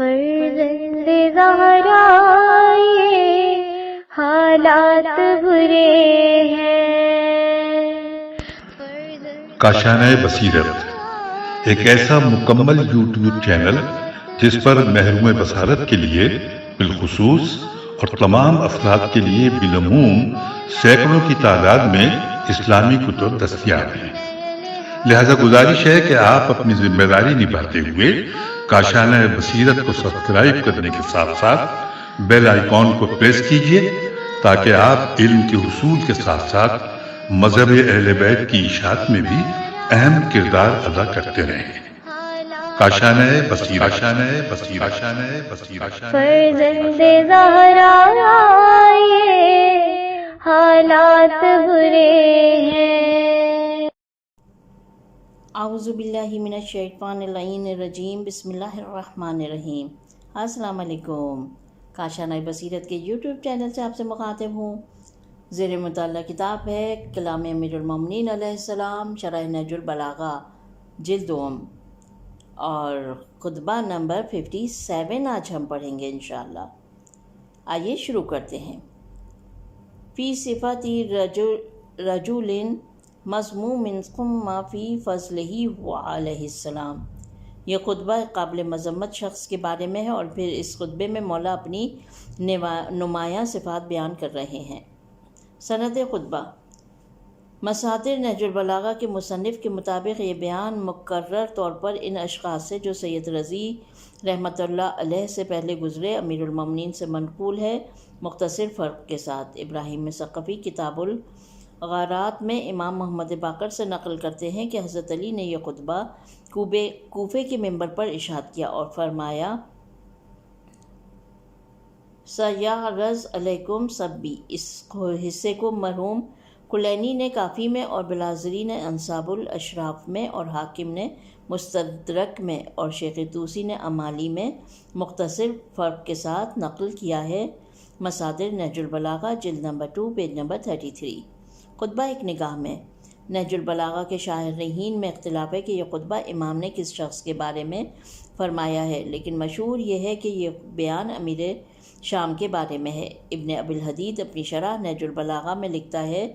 فرزند زہرا یہ حالات برے ہیں۔ کاشانۂ بصیرت ایک ایسا مکمل یوٹیوب چینل جس پر محروم بصارت کے لیے بالخصوص اور تمام افراد کے لیے بالعموم سینکڑوں کی تعداد میں اسلامی کتب دستیاب ہیں۔ لہذا گزارش ہے کہ آپ اپنی ذمہ داری نبھاتے ہوئے کاشانۂ بصیرت کو سبسکرائب کرنے کے ساتھ ساتھ بیل آئیکن کو پریس کیجیے تاکہ آپ علم کے حصول کے ساتھ ساتھ مذہب اہل بیت کی اشاعت میں بھی اہم کردار ادا کرتے رہیں۔ کاشانۂ بصیرت، کاشانۂ بصیرت، کاشانۂ بصیرت۔ فرزند زہرا یہ حالات برے ہیں۔ اعوذ باللہ من الشیطان اللعین الرجیم، بسم اللہ الرحمن الرحیم۔ السلام علیکم۔ کاشانۂ بصیرت کے یوٹیوب چینل سے آپ سے مخاطب ہوں۔ زیر مطالعہ کتاب ہے کلام امیر المومنین علیہ السلام، شرح نہج البلاغہ، جلد دوم، اور خطبہ نمبر 57 آج ہم پڑھیں گے انشاءاللہ۔ آئیے شروع کرتے ہیں۔ فی صفات رجل مذموم قم فی فضلہ علیہ السلام، یہ خطبہ قابل مذمت شخص کے بارے میں ہے، اور پھر اس خطبے میں مولا اپنی نمایاں صفات بیان کر رہے ہیں۔ سند خطبہ۔ مصادر نہج البلاغہ کے مصنف کے مطابق یہ بیان مکرر طور پر ان اشخاص سے جو سید رضی رحمۃ اللہ علیہ سے پہلے گزرے امیر المومنین سے منقول ہے، مختصر فرق کے ساتھ۔ ابراہیم ثقفی کتاب الغارات میں امام محمد باقر سے نقل کرتے ہیں کہ حضرت علی نے یہ خطبہ کوفے کے منبر پر ارشاد کیا اور فرمایا، سیعرض علیکم سبی۔ اس حصے کو مرحوم کلینی نے کافی میں، اور بلازری نے انصاب الاشراف میں، اور حاکم نے مستدرک میں، اور شیخ طوسی نے امالی میں مختصر فرق کے ساتھ نقل کیا ہے۔ مصادر نہج البلاغہ، جلد نمبر 2، پیج نمبر 33۔ خطبہ ایک نگاہ میں۔ نہج البلاغہ کے شارحین میں اختلاف ہے کہ یہ خطبہ امام نے کس شخص کے بارے میں فرمایا ہے، لیکن مشہور یہ ہے کہ یہ بیان امیر شام کے بارے میں ہے۔ ابن ابی الحدید اپنی شرح نہج البلاغہ میں لکھتا ہے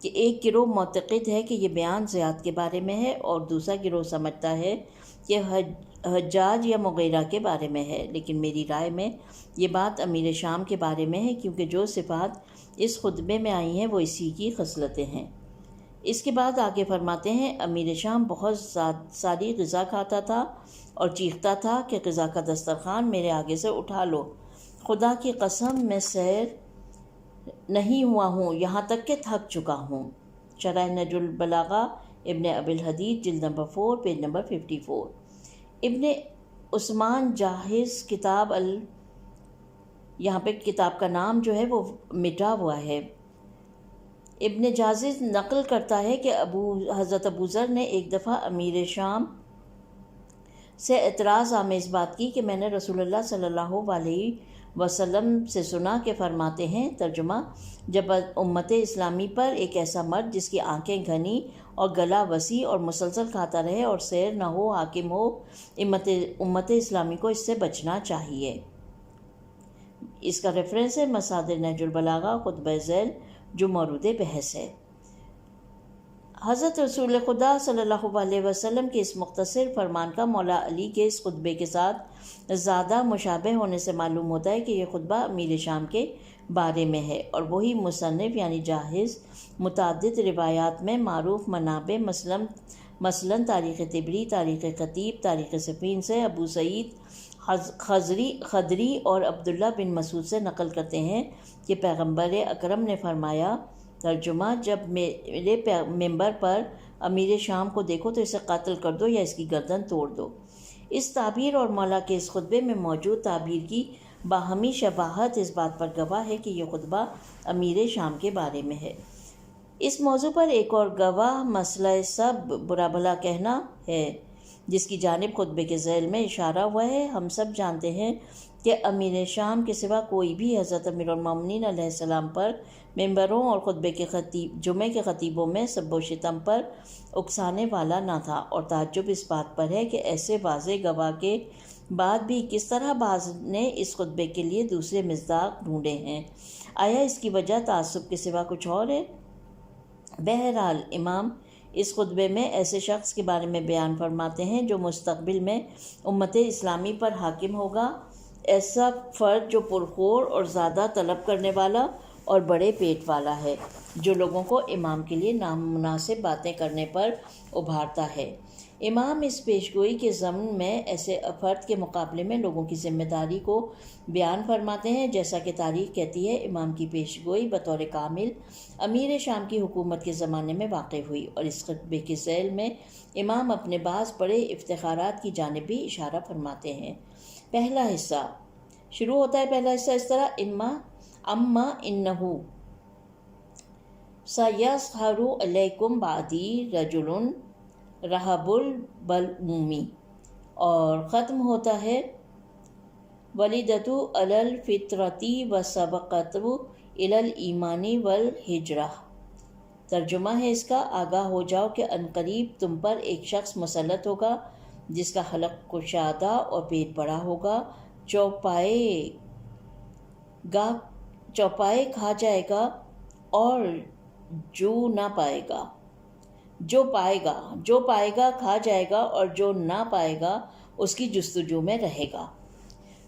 کہ ایک گروہ معتقد ہے کہ یہ بیان زیاد کے بارے میں ہے، اور دوسرا گروہ سمجھتا ہے کہ حجاج یا مغیرہ کے بارے میں ہے، لیکن میری رائے میں یہ بات امیر شام کے بارے میں ہے، کیونکہ جو صفات اس خطبے میں آئی ہیں وہ اسی کی خصلتیں ہیں۔ اس کے بعد آگے فرماتے ہیں، امیر شام بہت ساری غذا کھاتا تھا اور چیختا تھا کہ غذا کا دسترخوان میرے آگے سے اٹھا لو، خدا کی قسم میں سیر نہیں ہوا ہوں، یہاں تک کہ تھک چکا ہوں۔ شرح نہج البلاغہ، ابن ابی الحدید، جلد نمبر 4، پیج نمبر 54۔ ابن عثمان جاہز کتاب یہاں پہ کتاب کا نام جو ہے وہ مٹا ہوا ہے۔ ابن جاہز نقل کرتا ہے کہ حضرت ابو ذر نے ایک دفعہ امیر شام سے اعتراض آمیز بات کی کہ میں نے رسول اللہ صلی اللہ علیہ وسلم سے سنا کہ فرماتے ہیں، ترجمہ، جب امت اسلامی پر ایک ایسا مرد جس کی آنکھیں گھنی اور گلا وسیع اور مسلسل کھاتا رہے اور سیر نہ ہو حاکم ہو، امت اسلامی کو اس سے بچنا چاہیے۔ اس کا ریفرنس ہے مصادر نہج البلاغہ، خطبہ ذیل جو مورد بحث ہے۔ حضرت رسول خدا صلی اللہ علیہ وسلم کے اس مختصر فرمان کا مولا علی کے اس خطبے کے ساتھ زیادہ مشابہ ہونے سے معلوم ہوتا ہے کہ یہ خطبہ امیر شام کے بارے میں ہے، اور وہی مصنف یعنی جاہز متعدد روایات میں معروف منابع مثلاً تاریخ طبری، تاریخ خطیب، تاریخ سفین سے ابو سعید خدری اور عبداللہ بن مسعود سے نقل کرتے ہیں کہ پیغمبر اکرم نے فرمایا، ترجمہ، جب میرے منبر پر امیر شام کو دیکھو تو اسے قتل کر دو یا اس کی گردن توڑ دو۔ اس تعبیر اور مولا کے اس خطبے میں موجود تعبیر کی باہمی شباہت اس بات پر گواہ ہے کہ یہ خطبہ امیر شام کے بارے میں ہے۔ اس موضوع پر ایک اور گواہ مسئلہ سب برا بھلا کہنا ہے، جس کی جانب خطبے کے ذیل میں اشارہ ہوا ہے۔ ہم سب جانتے ہیں کہ امیر شام کے سوا کوئی بھی حضرت امیر المومنین علیہ السلام پر ممبروں اور خطبے کے جمعے کے خطیبوں میں سب و شتم پر اکسانے والا نہ تھا، اور تعجب اس بات پر ہے کہ ایسے واضح گواہ کے بعد بھی کس طرح بعض نے اس خطبے کے لیے دوسرے مصداق ڈھونڈے ہیں؟ آیا اس کی وجہ تعصب کے سوا کچھ اور ہے؟ بہرحال امام اس خطبے میں ایسے شخص کے بارے میں بیان فرماتے ہیں جو مستقبل میں امت اسلامی پر حاکم ہوگا، ایسا فرد جو پرخور اور زیادہ طلب کرنے والا اور بڑے پیٹ والا ہے، جو لوگوں کو امام کے لیے نامناسب باتیں کرنے پر ابھارتا ہے۔ امام اس پیشگوئی کے ضمن میں ایسے فرد کے مقابلے میں لوگوں کی ذمہ داری کو بیان فرماتے ہیں، جیسا کہ تاریخ کہتی ہے امام کی پیشگوئی بطور کامل امیر شام کی حکومت کے زمانے میں واقع ہوئی، اور اس خطبے کے ذیل میں امام اپنے بعض بڑے افتخارات کی جانب بھی اشارہ فرماتے ہیں۔ پہلا حصہ شروع ہوتا ہے۔ پہلا حصہ اس طرح: اما انہو سیظہر علیکم بعدی رجل رہب البلعومی، اور ختم ہوتا ہے ولیدت علی الفطرۃ وسبقت الی الایمان والہجرہ۔ ترجمہ ہے اس کا: آگاہ ہو جاؤ کہ عنقریب تم پر ایک شخص مسلط ہوگا جس کا حلق کشادہ اور پیٹ بڑا ہوگا، چوپائے کھا جائے گا اور جو پائے گا کھا جائے گا، اور جو نہ پائے گا اس کی جستجو میں رہے گا۔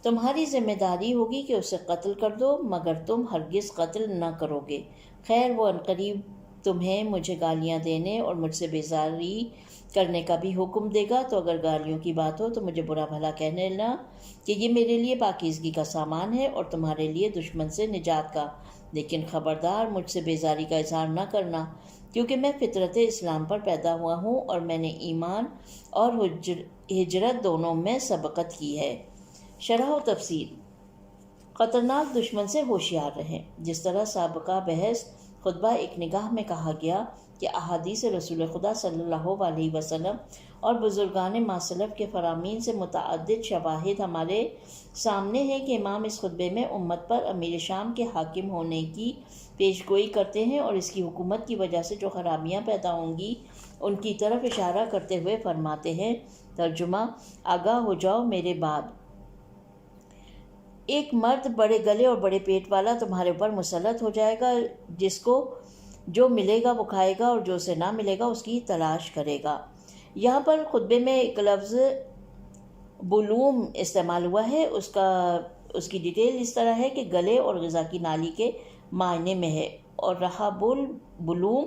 تمہاری ذمہ داری ہوگی کہ اسے قتل کر دو، مگر تم ہرگز قتل نہ کرو گے۔ خیر وہ عنقریب تمہیں مجھے گالیاں دینے اور مجھ سے بیزاری کرنے کا بھی حکم دے گا، تو اگر گالیوں کی بات ہو تو مجھے برا بھلا کہنے لینا کہ یہ میرے لیے پاکیزگی کا سامان ہے اور تمہارے لیے دشمن سے نجات کا، لیکن خبردار مجھ سے بیزاری کا اظہار نہ کرنا، کیونکہ میں فطرت اسلام پر پیدا ہوا ہوں اور میں نے ایمان اور ہجرت دونوں میں سبقت کی ہے۔ شرح و تفصیل: خطرناک دشمن سے ہوشیار رہیں۔ جس طرح سابقہ بحث خطبہ ایک نگاہ میں کہا گیا کہ احادیث رسول خدا صلی اللہ علیہ وسلم اور بزرگان ماسلف کے فرامین سے متعدد شواہد ہمارے سامنے ہیں کہ امام اس خطبے میں امت پر امیر شام کے حاکم ہونے کی پیشگوئی کرتے ہیں اور اس کی حکومت کی وجہ سے جو خرابیاں پیدا ہوں گی ان کی طرف اشارہ کرتے ہوئے فرماتے ہیں۔ ترجمہ: آگاہ ہو جاؤ میرے بعد ایک مرد بڑے گلے اور بڑے پیٹ والا تمہارے اوپر مسلط ہو جائے گا، جس کو جو ملے گا وہ کھائے گا اور جو اسے نہ ملے گا اس کی تلاش کرے گا۔ یہاں پر خطبے میں ایک لفظ بلوم استعمال ہوا ہے، اس کی ڈیٹیل اس طرح ہے کہ گلے اور غذا کی نالی کے معنی میں ہے، اور رہب البلوم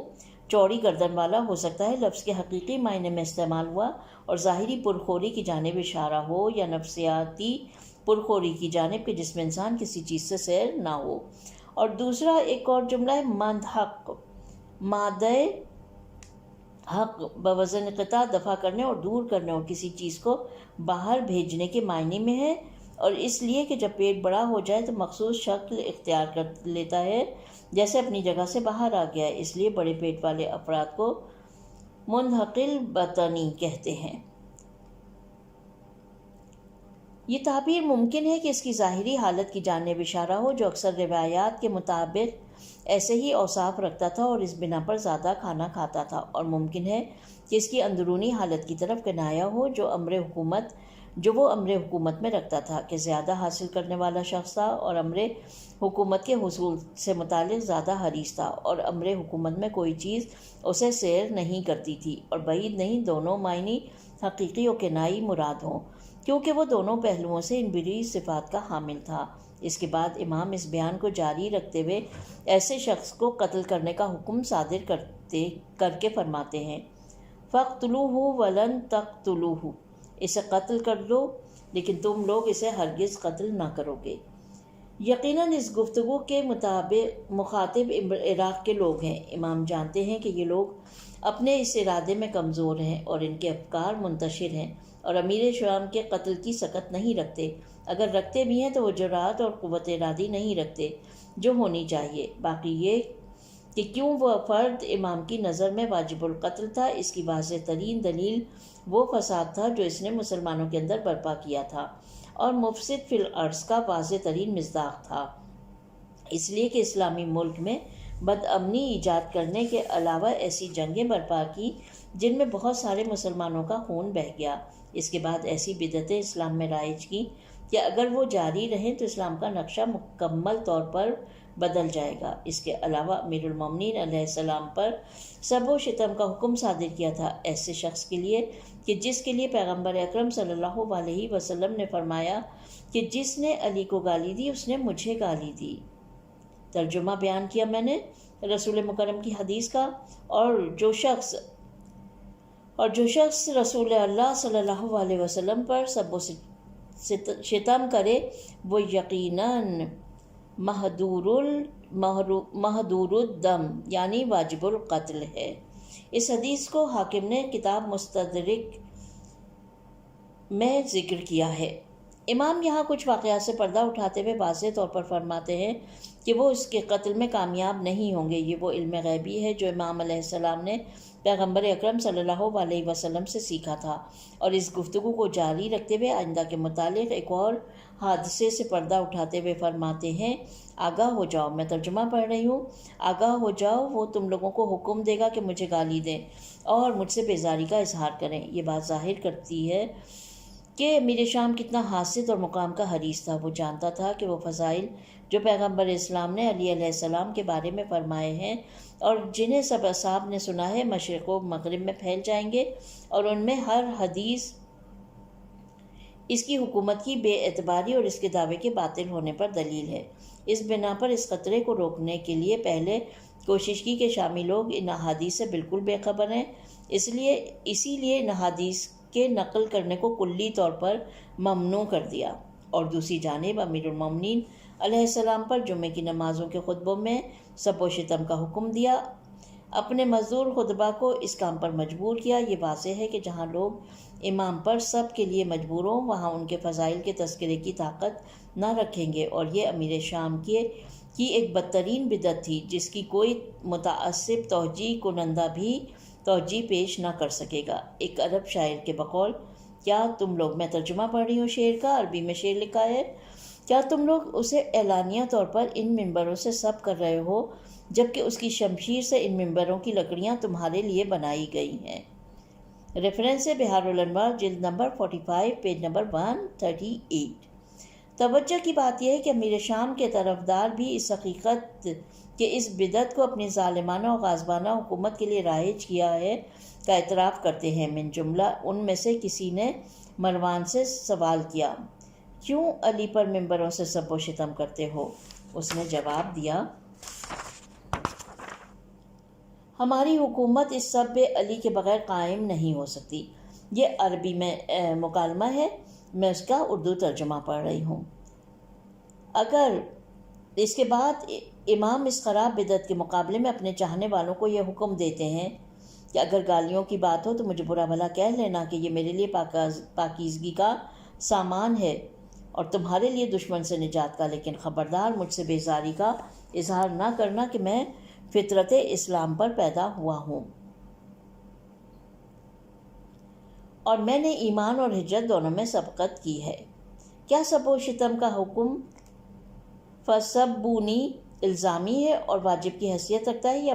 چوڑی گردن والا ہو سکتا ہے۔ لفظ کے حقیقی معنی میں استعمال ہوا اور ظاہری پرخوری کی جانب اشارہ ہو یا نفسیاتی پرخوری کی جانب کہ جس میں انسان کسی چیز سے سیر نہ ہو۔ اور دوسرا ایک اور جملہ ہے مندحق، مادہ حق بوزن قطع دفع کرنے اور دور کرنے اور کسی چیز کو باہر بھیجنے کے معنی میں ہے، اور اس لیے کہ جب پیٹ بڑا ہو جائے تو مخصوص شکل اختیار کر لیتا ہے، جیسے اپنی جگہ سے باہر آ گیا ہے، اس لیے بڑے پیٹ والے افراد کو منحقل بطنی کہتے ہیں۔ یہ تعبیر ممکن ہے کہ اس کی ظاہری حالت کی جانب اشارہ ہو جو اکثر روایات کے مطابق ایسے ہی اوصاف رکھتا تھا اور اس بنا پر زیادہ کھانا کھاتا تھا، اور ممکن ہے کہ اس کی اندرونی حالت کی طرف کنایہ ہو جو وہ امر حکومت میں رکھتا تھا کہ زیادہ حاصل کرنے والا شخص تھا اور امر حکومت کے حصول سے متعلق زیادہ حریص تھا، اور امر حکومت میں کوئی چیز اسے سیر نہیں کرتی تھی، اور بعید نہیں دونوں معنی حقیقی و کنائی مراد ہوں، کیونکہ وہ دونوں پہلوؤں سے ان بری صفات کا حامل تھا۔ اس کے بعد امام اس بیان کو جاری رکھتے ہوئے ایسے شخص کو قتل کرنے کا حکم صادر کر کے فرماتے ہیں: فَاقْتُلُوهُ وَلَن تَقْتُلُوهُ، اسے قتل کر دو لیکن تم لوگ اسے ہرگز قتل نہ کرو گے۔ یقیناً اس گفتگو کے مخاطب عراق کے لوگ ہیں۔ امام جانتے ہیں کہ یہ لوگ اپنے اس ارادے میں کمزور ہیں اور ان کے افکار منتشر ہیں، اور امیر شام کے قتل کی سکت نہیں رکھتے، اگر رکھتے بھی ہیں تو وہ جرأت اور قوت ارادی نہیں رکھتے جو ہونی چاہیے۔ باقی یہ کہ کیوں وہ فرد امام کی نظر میں واجب القتل تھا، اس کی واضح ترین دلیل وہ فساد تھا جو اس نے مسلمانوں کے اندر برپا کیا تھا، اور مفسد فی الارض کا واضح ترین مصداق تھا، اس لیے کہ اسلامی ملک میں بد امنی ایجاد کرنے کے علاوہ ایسی جنگیں برپا کی جن میں بہت سارے مسلمانوں کا خون بہہ گیا، اس کے بعد ایسی بدعتیں اسلام میں رائج کی کہ اگر وہ جاری رہیں تو اسلام کا نقشہ مکمل طور پر بدل جائے گا۔ اس کے علاوہ امیر المومنین علیہ السلام پر سب و شتم کا حکم صادر کیا تھا، ایسے شخص کے لیے کہ جس کے لیے پیغمبر اکرم صلی اللہ علیہ وسلم نے فرمایا کہ جس نے علی کو گالی دی اس نے مجھے گالی دی۔ ترجمہ بیان کیا میں نے رسول مکرم کی حدیث کا، اور جو شخص رسول اللہ صلی اللہ علیہ وسلم پر سب و شتم کرے وہ یقیناً محدور الدم یعنی واجب القتل ہے۔ اس حدیث کو حاکم نے کتاب مستدرک میں ذکر کیا ہے۔ امام یہاں کچھ واقعات سے پردہ اٹھاتے ہوئے واضح طور پر فرماتے ہیں کہ وہ اس کے قتل میں کامیاب نہیں ہوں گے۔ یہ وہ علم غیبی ہے جو امام علیہ السلام نے پیغمبر اکرم صلی اللہ علیہ وسلم سے سیکھا تھا، اور اس گفتگو کو جاری رکھتے ہوئے آئندہ کے متعلق ایک اور حادثے سے پردہ اٹھاتے ہوئے فرماتے ہیں، آگاہ ہو جاؤ، میں ترجمہ پڑھ رہی ہوں، آگاہ ہو جاؤ، وہ تم لوگوں کو حکم دے گا کہ مجھے گالی دیں اور مجھ سے بیزاری کا اظہار کریں۔ یہ بات ظاہر کرتی ہے کہ امیر شام کتنا حاسد اور مقام کا حریص تھا۔ وہ جانتا تھا کہ وہ فضائل جو پیغمبر اسلام نے علی علیہ السلام کے بارے میں فرمائے ہیں اور جنہیں سب اصحاب نے سنا ہے، مشرق و مغرب میں پھیل جائیں گے، اور ان میں ہر حدیث اس کی حکومت کی بے اعتباری اور اس کے دعوے کے باطل ہونے پر دلیل ہے۔ اس بنا پر اس خطرے کو روکنے کے لیے پہلے کوشش کی کہ شامی لوگ ان احادیث سے بالکل بے خبر ہیں، اسی لیے ان احادیث کے نقل کرنے کو کلی طور پر ممنوع کر دیا، اور دوسری جانب امیر المومنین علیہ السلام پر جمعے کی نمازوں کے خطبوں میں سب و شتم کا حکم دیا، اپنے مزدور خطبہ کو اس کام پر مجبور کیا۔ یہ واضح ہے کہ جہاں لوگ امام پر سب کے لیے مجبور ہوں وہاں ان کے فضائل کے تذکرے کی طاقت نہ رکھیں گے، اور یہ امیر شام کی ایک بدترین بدعت تھی جس کی کوئی متعصب توجیہ کنندہ بھی توجیہ پیش نہ کر سکے گا۔ ایک عرب شاعر کے بقول، کیا تم لوگ، میں ترجمہ پڑھ رہی ہوں شعر کا، عربی میں شعر لکھا ہے، کیا تم لوگ اسے اعلانیہ طور پر ان ممبروں سے سب کر رہے ہو جبکہ اس کی شمشیر سے ان ممبروں کی لکڑیاں تمہارے لیے بنائی گئی ہیں۔ ریفرنس ہے بہار الانوار جلد نمبر 45 پیج نمبر 138۔ توجہ کی بات یہ ہے کہ امیر شام کے طرفدار بھی اس حقیقت کہ اس بدعت کو اپنی ظالمانہ و غاصبانہ حکومت کے لیے رائج کیا ہے کا اعتراف کرتے ہیں۔ من جملہ ان میں سے کسی نے مروان سے سوال کیا، کیوں علی پر ممبروں سے سب و شتم کرتے ہو؟ اس نے جواب دیا، ہماری حکومت اس سب علی کے بغیر قائم نہیں ہو سکتی۔ یہ عربی میں مکالمہ ہے، میں اس کا اردو ترجمہ پڑھ رہی ہوں۔ اگر اس کے بعد امام اس خراب بدعت کے مقابلے میں اپنے چاہنے والوں کو یہ حکم دیتے ہیں کہ اگر گالیوں کی بات ہو تو مجھے برا بھلا کہہ لینا کہ یہ میرے لیے پاکیزگی کا سامان ہے اور تمہارے لیے دشمن سے نجات کا، لیکن خبردار مجھ سے بیزاری کا اظہار نہ کرنا کہ میں فطرت اسلام پر پیدا ہوا ہوں اور میں نے ایمان اور ہجرت دونوں میں سبقت کی ہے۔ کیا سب و شتم کا حکم فسبونی الزامی ہے اور واجب کی حیثیت رکھتا ہے یا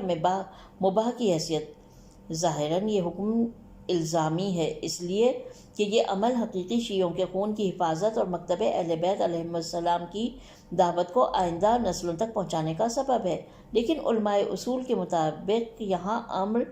مباح کی حیثیت؟ ظاہراً یہ حکم الزامی ہے، اس لیے کہ یہ عمل حقیقی شیعوں کے خون کی حفاظت اور مکتب اہل بیت علیہم السلام کی دعوت کو آئندہ نسلوں تک پہنچانے کا سبب ہے۔ لیکن علماء اصول کے مطابق یہاں امر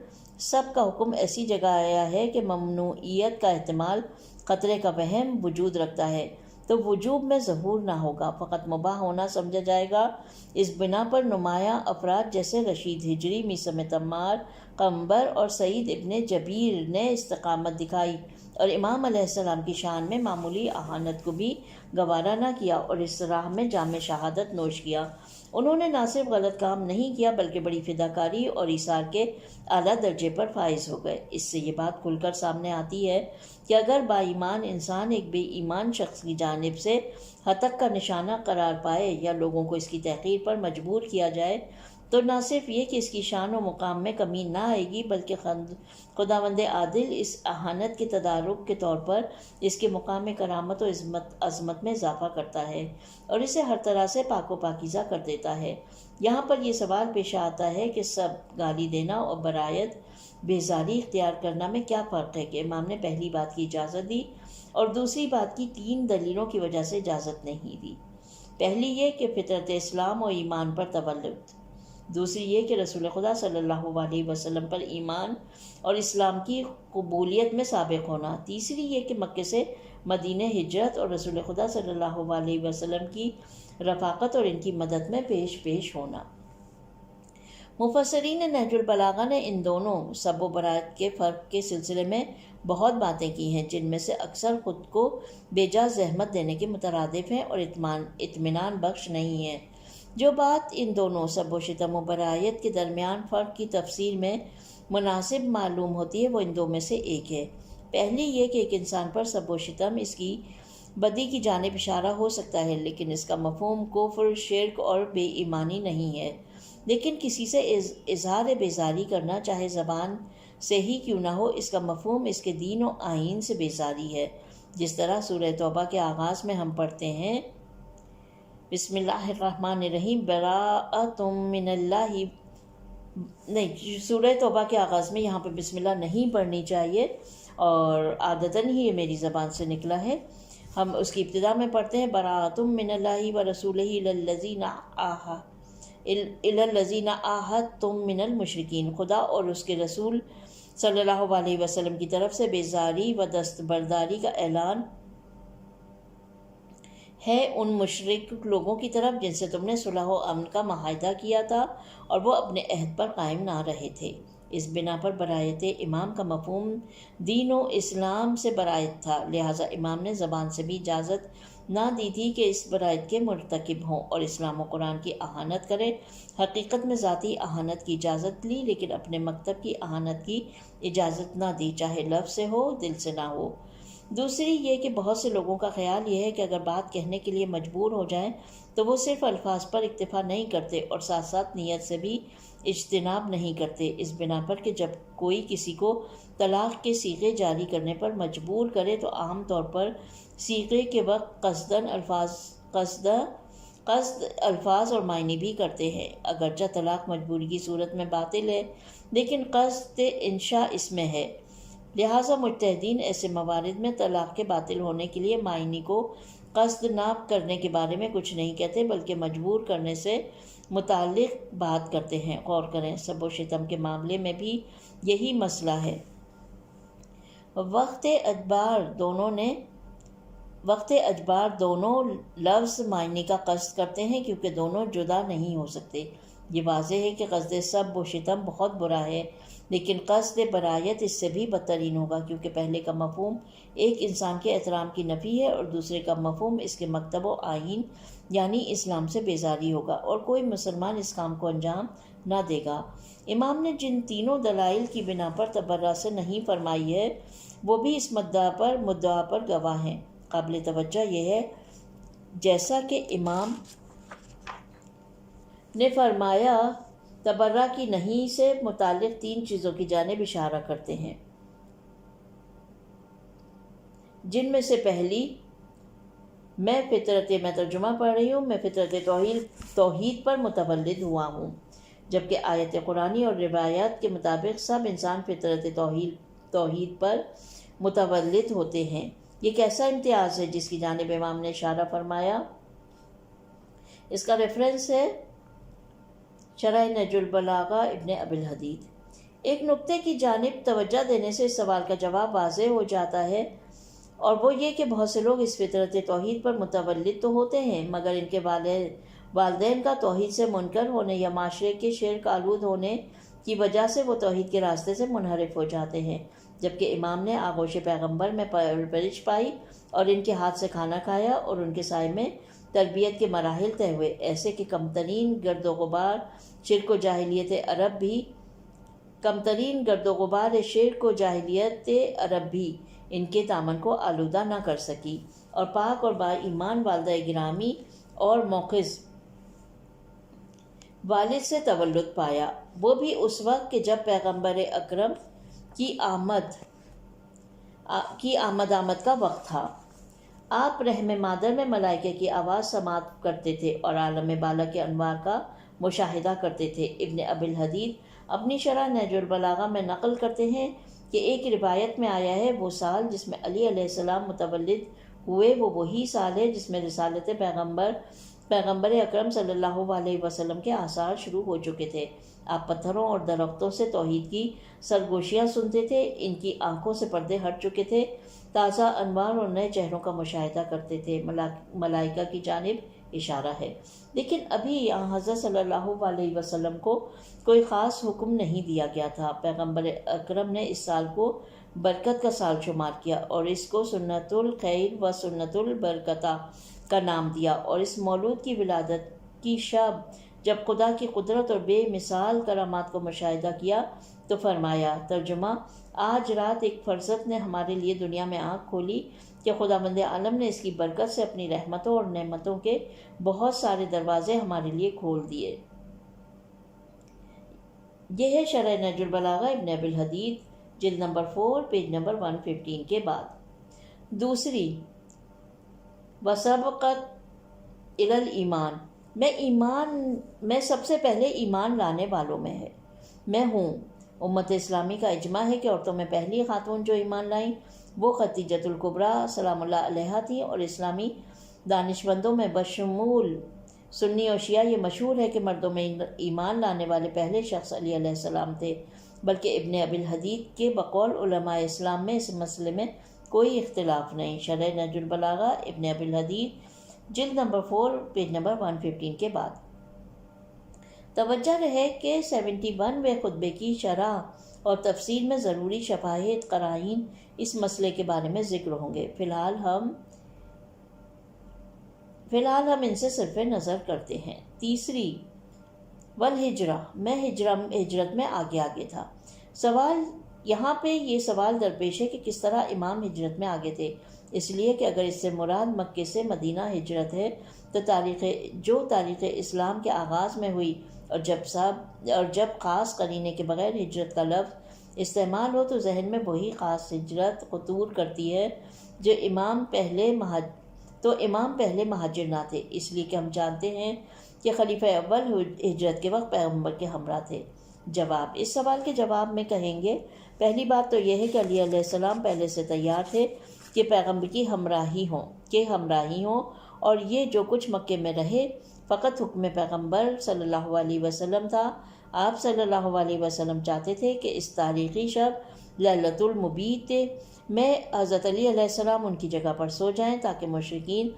سب کا حکم ایسی جگہ آیا ہے کہ ممنوعیت کا احتمال خطرے کا وہم وجود رکھتا ہے، تو وجوب میں ظہور نہ ہوگا، فقط مباح ہونا سمجھا جائے گا۔ اس بنا پر نمایاں افراد جیسے رشید ہجری، میثم تمار، قمبر اور سعید ابن جبیر نے استقامت دکھائی اور امام علیہ السلام کی شان میں معمولی اہانت کو بھی گوارا نہ کیا اور اس راہ میں جام شہادت نوش کیا۔ انہوں نے نہ صرف غلط کام نہیں کیا بلکہ بڑی فداکاری اور ایثار کے اعلیٰ درجے پر فائز ہو گئے۔ اس سے یہ بات کھل کر سامنے آتی ہے کہ اگر با ایمان انسان ایک بے ایمان شخص کی جانب سے ہتک کا نشانہ قرار پائے یا لوگوں کو اس کی تحقیر پر مجبور کیا جائے تو نہ صرف یہ کہ اس کی شان و مقام میں کمی نہ آئے گی بلکہ خداوند عادل اس اہانت کے تدارک کے طور پر اس کے مقام کرامت و عظمت میں اضافہ کرتا ہے اور اسے ہر طرح سے پاک و پاکیزہ کر دیتا ہے۔ یہاں پر یہ سوال پیش آتا ہے کہ سب گالی دینا اور برایت بیزاری اختیار کرنا میں کیا فرق ہے کہ امام نے پہلی بات کی اجازت دی اور دوسری بات کی 3 دلیلوں کی وجہ سے اجازت نہیں دی۔ پہلی یہ کہ فطرت اسلام و ایمان پر تولد، دوسری یہ کہ رسول خدا صلی اللہ علیہ وسلم پر ایمان اور اسلام کی قبولیت میں سابق ہونا، تیسری یہ کہ مکے سے مدینہ ہجرت اور رسول خدا صلی اللہ علیہ وسلم کی رفاقت اور ان کی مدد میں پیش ہونا۔ مفسرین نہج البلاغہ نے ان دونوں سب و برات کے فرق کے سلسلے میں بہت باتیں کی ہیں، جن میں سے اکثر خود کو بے جا زحمت دینے کے مترادف ہیں اور اطمینان بخش نہیں ہیں۔ جو بات ان دونوں سب و شتم و برایت کے درمیان فرق کی تفصیل میں مناسب معلوم ہوتی ہے وہ ان دو میں سے ایک ہے۔ پہلی یہ کہ ایک انسان پر سب و شتم اس کی بدی کی جانب اشارہ ہو سکتا ہے، لیکن اس کا مفہوم کفر، شرک اور بے ایمانی نہیں ہے۔ لیکن کسی سے اظہار بیزاری کرنا چاہے زبان سے ہی کیوں نہ ہو، اس کا مفہوم اس کے دین و آئین سے بیزاری ہے۔ جس طرح سورہ توبہ کے آغاز میں ہم پڑھتے ہیں بسم اللہ الرحمن الرحیم براءۃ من اللہ، نہیں، سورہ توبہ کے آغاز میں یہاں پہ بسم اللہ نہیں پڑھنی چاہیے اور عادتاً ہی یہ میری زبان سے نکلا ہے۔ ہم اس کی ابتدا میں پڑھتے ہیں براءۃ من اللہ ورسولہ الی الذین عاہدتم من المشرکین، خدا اور اس کے رسول صلی اللہ علیہ وسلم کی طرف سے بیزاری و دستبرداری کا اعلان ہے ان مشرک لوگوں کی طرف جن سے تم نے صلح و امن کا معاہدہ کیا تھا اور وہ اپنے عہد پر قائم نہ رہے تھے۔ اس بنا پر برایت امام کا مفہوم دین و اسلام سے برایت تھا، لہٰذا امام نے زبان سے بھی اجازت نہ دی تھی کہ اس برایت کے مرتکب ہوں اور اسلام و قرآن کی اہانت کریں۔ حقیقت میں ذاتی اہانت کی اجازت لی، لیکن اپنے مکتب کی اہانت کی اجازت نہ دی، چاہے لفظ سے ہو دل سے نہ ہو۔ دوسری یہ کہ بہت سے لوگوں کا خیال یہ ہے کہ اگر بات کہنے کے لیے مجبور ہو جائیں تو وہ صرف الفاظ پر اکتفا نہیں کرتے اور ساتھ ساتھ نیت سے بھی اجتناب نہیں کرتے، اس بنا پر کہ جب کوئی کسی کو طلاق کے صیغے جاری کرنے پر مجبور کرے تو عام طور پر صیغے کے وقت قصد الفاظ اور معنی بھی کرتے ہیں، اگرچہ طلاق مجبوری کی صورت میں باطل ہے لیکن قصد انشاء اس میں ہے۔ لہٰذا مجتہدین ایسے موارد میں طلاق کے باطل ہونے کے لیے معنی کو قصد ناب کرنے کے بارے میں کچھ نہیں کہتے بلکہ مجبور کرنے سے متعلق بات کرتے ہیں۔ غور کریں، سب و شتم کے معاملے میں بھی یہی مسئلہ ہے۔ وقت اجبار دونوں لفظ معنی کا قصد کرتے ہیں کیونکہ دونوں جدا نہیں ہو سکتے۔ یہ واضح ہے کہ قصد سب و شتم بہت برا ہے، لیکن قصد برایت اس سے بھی بدترین ہوگا کیونکہ پہلے کا مفہوم ایک انسان کے احترام کی نفی ہے اور دوسرے کا مفہوم اس کے مکتب و آئین یعنی اسلام سے بیزاری ہوگا، اور کوئی مسلمان اس کام کو انجام نہ دے گا۔ امام نے جن تینوں دلائل کی بنا پر تبرہ سے نہیں فرمائی ہے وہ بھی اس مدعا پر گواہ ہیں۔ قابل توجہ یہ ہے جیسا کہ امام نے فرمایا تبرہ کی نہیں سے متعلق 3 چیزوں کی جانب اشارہ کرتے ہیں، جن میں سے پہلی میں ترجمہ پڑھ رہی ہوں، میں فطرت توحید پر متولد ہوا ہوں، جبکہ آیت قرآنی اور روایات کے مطابق سب انسان فطرت توحید پر متولد ہوتے ہیں۔ یہ کیسا امتیاز ہے جس کی جانب امام نے اشارہ فرمایا؟ اس کا ریفرنس ہے شرح نہج البلاغہ ابن ابی الحدید۔ ایک نقطے کی جانب توجہ دینے سے اس سوال کا جواب واضح ہو جاتا ہے، اور وہ یہ کہ بہت سے لوگ اس فطرت توحید پر متولد تو ہوتے ہیں مگر ان کے والدین کا توحید سے منکر ہونے یا معاشرے کے شرک آلود ہونے کی وجہ سے وہ توحید کے راستے سے منحرف ہو جاتے ہیں، جبکہ امام نے آغوش پیغمبر میں پرورش پائی اور ان کے ہاتھ سے کھانا کھایا اور ان کے سائے میں تربیت کے مراحل طے ہوئے، ایسے کہ کمترین گرد و غبار شرک و جاہلیت عرب بھی ان کے دامن کو آلودہ نہ کر سکی، اور پاک اور با ایمان والدہ گرامی اور موقظ والد سے تولد پایا، وہ بھی اس وقت کہ جب پیغمبر اکرم کی آمد کا وقت تھا۔ آپ رحم مادر میں ملائکہ کی آواز سماعت کرتے تھے اور عالم بالا کے انوار کا مشاہدہ کرتے تھے۔ ابن ابی الحدید اپنی شرح نہج البلاغہ میں نقل کرتے ہیں کہ ایک روایت میں آیا ہے وہ سال جس میں علی علیہ السلام متولد ہوئے وہ وہی سال ہے جس میں رسالت پیغمبر اکرم صلی اللہ علیہ وسلم کے آثار شروع ہو چکے تھے۔ آپ پتھروں اور درختوں سے توحید کی سرگوشیاں سنتے تھے، ان کی آنکھوں سے پردے ہٹ چکے تھے، تازہ انوار اور نئے چہروں کا مشاہدہ کرتے تھے، ملائکہ کی جانب اشارہ ہے۔ لیکن ابھی یہاں حضرت صلی اللہ علیہ وسلم کو کوئی خاص حکم نہیں دیا گیا تھا۔ پیغمبر اکرم نے اس سال کو برکت کا سال شمار کیا اور اس کو سنت الخیر و سنت البرکتہ کا نام دیا، اور اس مولود کی ولادت کی شب جب خدا کی قدرت اور بے مثال کرامات کو مشاہدہ کیا تو فرمایا، ترجمہ: آج رات ایک فرزت نے ہمارے لیے دنیا میں آنکھ کھولی کہ خداوند عالم نے اس کی برکت سے اپنی رحمتوں اور نعمتوں کے بہت سارے دروازے ہمارے لیے کھول دیے۔ یہ ہے شرح نہج البلاغہ ابن ابی الحدید، جلد نمبر 4، پیج نمبر 115 کے بعد۔ دوسری، وسبقت الی الایمان، میں سب سے پہلے ایمان لانے والوں میں ہوں۔ امت اسلامی کا اجماع ہے کہ عورتوں میں پہلی خاتون جو ایمان لائیں وہ خدیجۃ الکبریٰ سلام اللہ علیہا تھیں، اور اسلامی دانشمندوں میں بشمول سنی اور شیعہ یہ مشہور ہے کہ مردوں میں ایمان لانے والے پہلے شخص علی علیہ السلام تھے، بلکہ ابن ابی الحدید کے بقول علماء اسلام میں اس مسئلے میں کوئی اختلاف نہیں۔ شرح نہج البلاغہ ابن ابی الحدید، جلد نمبر 4، پیج نمبر 115 کے بعد۔ توجہ رہے کہ 71ویں خطبے کی شرح اور تفسیر میں ضروری شواہد قرائن اس مسئلے کے بارے میں ذکر ہوں گے۔ فی الحال ہم ان سے صرف نظر کرتے ہیں۔ تیسری، والہجرہ، میں ہجرت میں آگے تھا۔ سوال یہاں پہ یہ سوال درپیش ہے کہ کس طرح امام ہجرت میں آگے تھے، اس لیے کہ اگر اس سے مراد مکے سے مدینہ ہجرت ہے تو تاریخ اسلام کے آغاز میں ہوئی، اور جب خاص قرینے کے بغیر ہجرت کا لفظ استعمال ہو تو ذہن میں وہی خاص ہجرت خطور کرتی ہے جو امام پہلے مہاجر نہ تھے، اس لیے کہ ہم جانتے ہیں کہ خلیفہ اول ہجرت کے وقت پیغمبر کے ہمراہ تھے۔ جواب، اس سوال کے جواب میں کہیں گے، پہلی بات تو یہ ہے کہ علی علیہ السلام پہلے سے تیار تھے کہ پیغمبر کی ہمراہی ہوں، اور یہ جو کچھ مکے میں رہے فقط حکم پیغمبر صلی اللہ علیہ وسلم تھا۔ آپ صلی اللہ علیہ وسلم چاہتے تھے کہ اس تاریخی شب لیلۃ المبیت میں حضرت علی علیہ السلام ان کی جگہ پر سو جائیں تاکہ مشرکین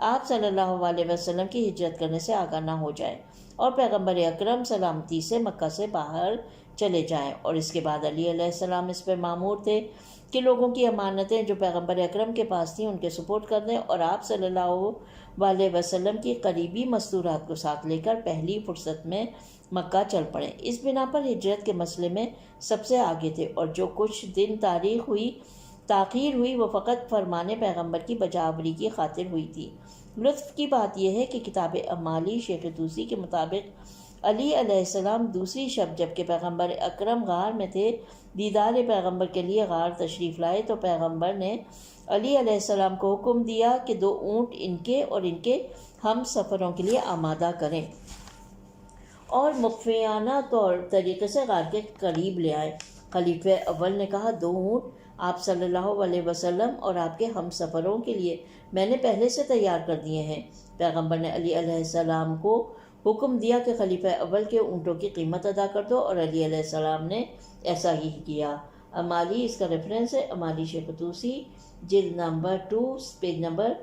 آپ صلی اللہ علیہ وسلم کی ہجرت کرنے سے آگاہ نہ ہو جائیں اور پیغمبر اکرم سلامتی سے مکہ سے باہر چلے جائیں، اور اس کے بعد علی علیہ السلام اس پہ مامور تھے کہ لوگوں کی امانتیں جو پیغمبر اکرم کے پاس تھیں ان کے سپورٹ کر دیں اور آپ صلی اللہ علیہ وسلم کی قریبی مستورات کو ساتھ لے کر پہلی فرصت میں مکہ چل پڑیں۔ اس بنا پر ہجرت کے مسئلے میں سب سے آگے تھے، اور جو کچھ دن تاخیر ہوئی وہ فقط فرمان پیغمبر کی بجاوری کی خاطر ہوئی تھی۔ لطف کی بات یہ ہے کہ کتاب اعمالی شیخ طوسی کے مطابق علی علیہ السلام دوسری شب جبکہ پیغمبر اکرم غار میں تھے دیدار پیغمبر کے لیے غار تشریف لائے تو پیغمبر نے علی علیہ السلام کو حکم دیا کہ 2 اونٹ ان کے اور ان کے ہم سفروں کے لیے آمادہ کریں اور مخفیانہ طریقے سے غار کے قریب لے آئے۔ خلیفہ اول نے کہا، 2 اونٹ آپ صلی اللہ علیہ وسلم اور آپ کے ہم سفروں کے لیے میں نے پہلے سے تیار کر دیے ہیں۔ پیغمبر نے علی علیہ السلام کو حکم دیا کہ خلیفہ اول کے اونٹوں کی قیمت ادا کر دو، اور علی علیہ السلام نے ایسا ہی کیا۔ امالی، اس کا ریفرنس ہے امالی شیخ طوسی، جلد نمبر 2، پیج نمبر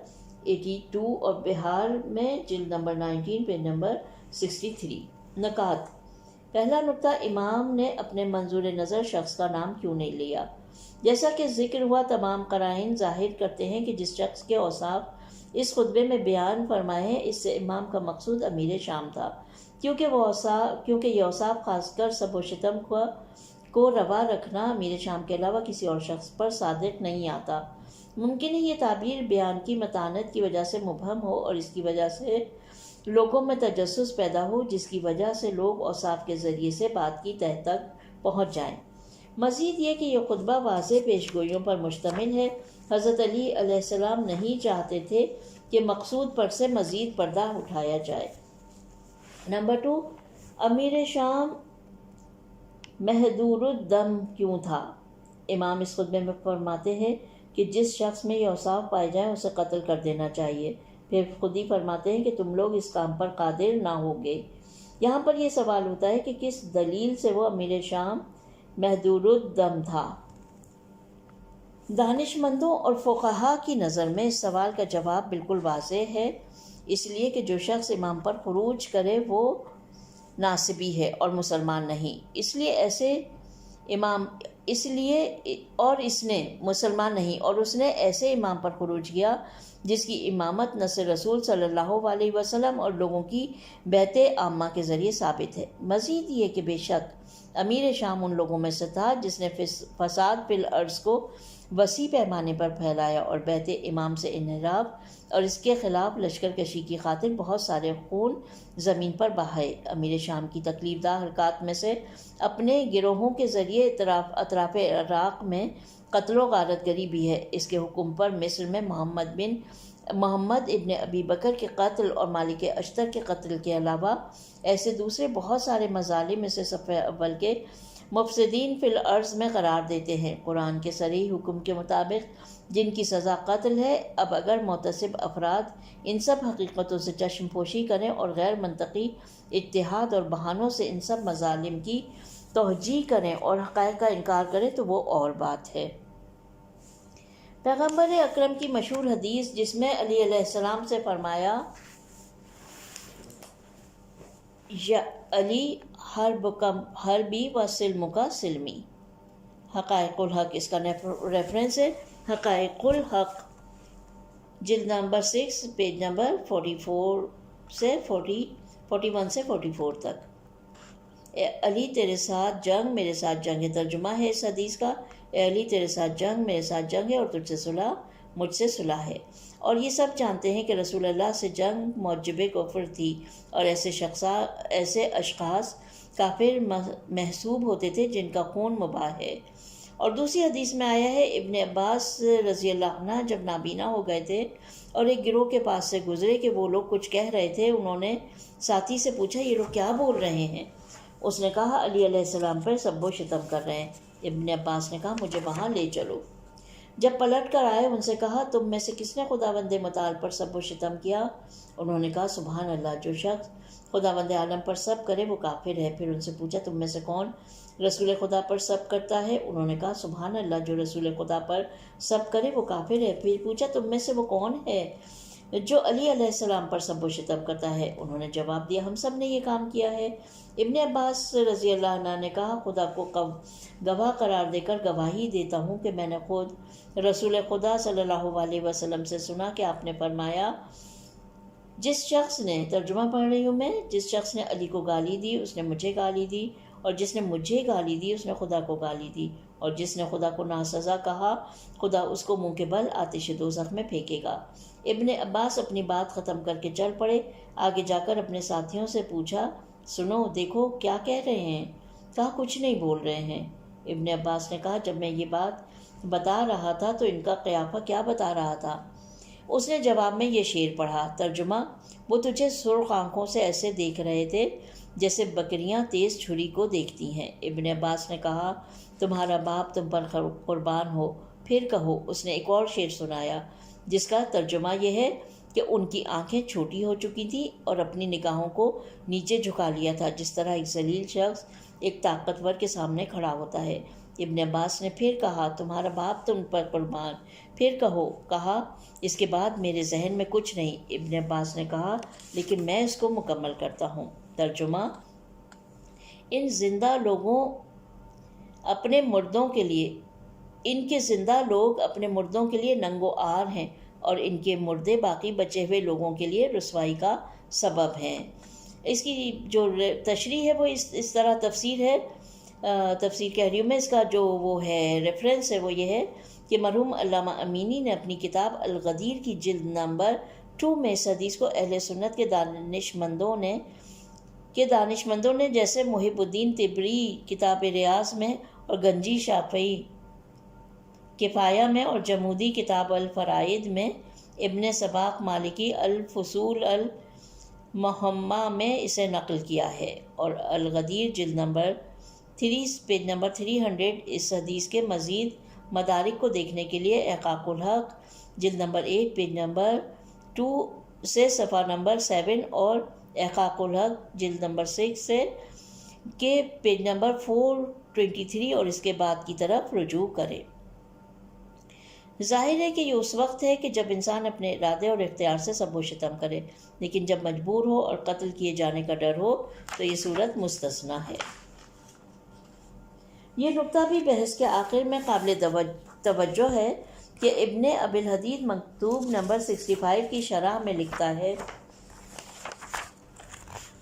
82، اور بہار میں جلد نمبر 19، پیج نمبر 63۔ نکات، پہلا نکتہ، امام نے اپنے منظور نظر شخص کا نام کیوں نہیں لیا؟ جیسا کہ ذکر ہوا، تمام قرائن ظاہر کرتے ہیں کہ جس شخص کے اوصاف اس خطبے میں بیان فرمائے ہیں اس سے امام کا مقصود امیر شام تھا، کیونکہ یہ اوصاف خاص کر سب و شتم کو روا رکھنا امیر شام کے علاوہ کسی اور شخص پر صادق نہیں آتا۔ ممکن ہے یہ تعبیر بیان کی متانت کی وجہ سے مبہم ہو اور اس کی وجہ سے لوگوں میں تجسس پیدا ہو، جس کی وجہ سے لوگ اوصاف کے ذریعے سے بات کی تہہ تک پہنچ جائیں۔ مزید یہ کہ یہ خطبہ واضح پیشگوئیوں پر مشتمل ہے۔ حضرت علی علیہ السلام نہیں چاہتے تھے کہ مقصود پر سے مزید پردہ اٹھایا جائے۔ نمبر 2، امیر شام محدور الدم کیوں تھا؟ امام اس خطبے میں فرماتے ہیں کہ جس شخص میں یہ اوصاف پائے جائیں اسے قتل کر دینا چاہیے۔ پھر خود ہی فرماتے ہیں کہ تم لوگ اس کام پر قادر نہ ہوگے۔ یہاں پر یہ سوال ہوتا ہے کہ کس دلیل سے وہ امیر شام محدور الدم تھا؟ دانش مندوں اور فقہا کی نظر میں اس سوال کا جواب بالکل واضح ہے، اس لیے کہ جو شخص امام پر خروج کرے وہ ناصبی ہے اور مسلمان نہیں، اس نے ایسے امام پر خروج کیا جس کی امامت نص رسول صلی اللہ علیہ وسلم اور لوگوں کی بیعت عامہ کے ذریعے ثابت ہے۔ مزید یہ کہ بے شک امیر شام ان لوگوں میں سے تھا جس نے فساد فی الارض کو وسیع پیمانے پر پھیلایا اور بیعت امام سے انحراف اور اس کے خلاف لشکر کشی کی خاطر بہت سارے خون زمین پر بہائے۔ امیر شام کی تکلیف دہ حرکات میں سے اپنے گروہوں کے ذریعے اطراف عراق میں قتل و غارت گری بھی ہے۔ اس کے حکم پر مصر میں محمد ابن ابی بکر کے قتل اور مالک اشتر کے قتل کے علاوہ ایسے دوسرے بہت سارے مظالم اسے صفحہ اول کے مفسدین فی الارض میں قرار دیتے ہیں۔ قرآن کے صریح حکم کے مطابق جن کی سزا قتل ہے، اب اگر معتصب افراد ان سب حقیقتوں سے چشم پوشی کریں اور غیر منطقی اتحاد اور بہانوں سے ان سب مظالم کی توجیہ کریں اور حقائق کا انکار کریں تو وہ اور بات ہے۔ پیغمبر اکرم کی مشہور حدیث جس میں علی علیہ السلام سے فرمایا یا علی حربی و سلم کا سلمی، حقائق الحق، اس کا ریفرنس ہے حقائق الحق، جلد نمبر 6 پیج نمبر 41 سے 44 تک۔ علی تیرے ساتھ جنگ میرے ساتھ جنگ ہے، ترجمہ ہے اس حدیث کا، اے علی تیرے ساتھ جنگ میرے ساتھ جنگ ہے اور تجھ سے صلح مجھ سے صلح ہے۔ اور یہ سب جانتے ہیں کہ رسول اللہ سے جنگ موجب کفر تھی اور ایسے اشخاص کافر محسوب ہوتے تھے جن کا خون مباح ہے۔ اور دوسری حدیث میں آیا ہے ابن عباس رضی اللہ عنہ جب نابینا ہو گئے تھے اور ایک گروہ کے پاس سے گزرے کہ وہ لوگ کچھ کہہ رہے تھے، انہوں نے ساتھی سے پوچھا یہ لوگ کیا بول رہے ہیں؟ اس نے کہا علی علیہ السلام پر سب و شتم کر رہے ہیں۔ ابن عباس نے کہا مجھے وہاں لے چلو۔ جب پلٹ کر آئے ان سے کہا تم میں سے کس نے خداوند متعال پر سب و شتم کیا؟ انہوں نے کہا سبحان اللہ، جو شخص خداوند عالم پر سب کرے وہ کافر ہے۔ پھر ان سے پوچھا تم میں سے کون رسول خدا پر سب کرتا ہے؟ انہوں نے کہا سبحان اللہ، جو رسول خدا پر سب کرے وہ کافر ہے۔ پھر پوچھا تم میں سے وہ کون ہے جو علی علیہ السلام پر سب و شتم کرتا ہے؟ انہوں نے جواب دیا ہم سب نے یہ کام کیا ہے۔ ابن عباس رضی اللہ عنہ نے کہا خدا کو گواہ قرار دے کر گواہی دیتا ہوں کہ میں نے خود رسول خدا صلی اللہ علیہ وسلم سے سنا کہ آپ نے فرمایا جس شخص نے، ترجمہ پڑھ رہی ہوں میں، جس شخص نے علی کو گالی دی اس نے مجھے گالی دی، اور جس نے مجھے گالی دی اس نے خدا کو گالی دی، اور جس نے خدا کو ناسزا کہا خدا اس کو منہ کے بل آتش دوزخ میں پھینکے گا۔ ابن عباس اپنی بات ختم کر کے چل پڑے۔ آگے جا کر اپنے ساتھیوں سے پوچھا سنو دیکھو کیا کہہ رہے ہیں؟ کہا کچھ نہیں بول رہے ہیں۔ ابن عباس نے کہا جب میں یہ بات بتا رہا تھا تو ان کا قیافہ کیا بتا رہا تھا؟ اس نے جواب میں یہ شعر پڑھا، ترجمہ وہ تجھے سرخ آنکھوں سے ایسے دیکھ رہے تھے جیسے بکریاں تیز چھری کو دیکھتی ہیں۔ ابن عباس نے کہا تمہارا باپ تم پر قربان ہو۔ پھر کہو۔ اس نے ایک اور شعر سنایا جس کا ترجمہ یہ ہے کہ ان کی آنکھیں چھوٹی ہو چکی تھی اور اپنی نگاہوں کو نیچے جھکا لیا تھا، جس طرح ایک ذلیل شخص ایک طاقتور کے سامنے کھڑا ہوتا ہے۔ ابن عباس نے پھر کہا تمہارا باپ تم پر قربان۔ پھر کہو۔ کہا اس کے بعد میرے ذہن میں کچھ نہیں۔ ابن عباس نے کہا لیکن میں اس کو مکمل کرتا ہوں۔ ترجمہ ان کے زندہ لوگ اپنے مردوں کے لیے ننگو آر ہیں اور ان کے مردے باقی بچے ہوئے لوگوں کے لیے رسوائی کا سبب ہیں۔ اس کی جو تشریح ہے وہ اس طرح تفسیر ہے، تفسیر کہہ رہی ہوں میں، اس کا جو وہ ہے ریفرنس ہے وہ یہ ہے کہ مرحوم علامہ امینی نے اپنی کتاب الغدیر کی جلد نمبر 2 میں اس حدیث کو اہل سنت کے دانشمندوں نے جیسے محب الدین طبری کتاب ریاض میں اور گنجی شافعی کفایہ میں اور جمودی کتاب الفرائد میں، ابن سباق مالکی الفصول المحمہ میں اسے نقل کیا ہے، اور الغدیر جلد نمبر پیج نمبر 300 اس حدیث کے مزید مدارک کو دیکھنے کے لیے احقاق الحق جلد نمبر 8 پیج نمبر 2 سے صفحہ نمبر 7 اور احقاق الحق جلد نمبر 6 سے کے پیج نمبر 423 اور اس کے بعد کی طرف رجوع کریں۔ ظاہر ہے کہ یہ اس وقت ہے کہ جب انسان اپنے ارادے اور اختیار سے سب و شتم کرے، لیکن جب مجبور ہو اور قتل کیے جانے کا ڈر ہو تو یہ صورت مستثنی ہے۔ یہ نقطہ بھی بحث کے آخر میں قابل توجہ ہے کہ ابن ابی الحدید مکتوب نمبر 65 کی شرح میں لکھتا ہے،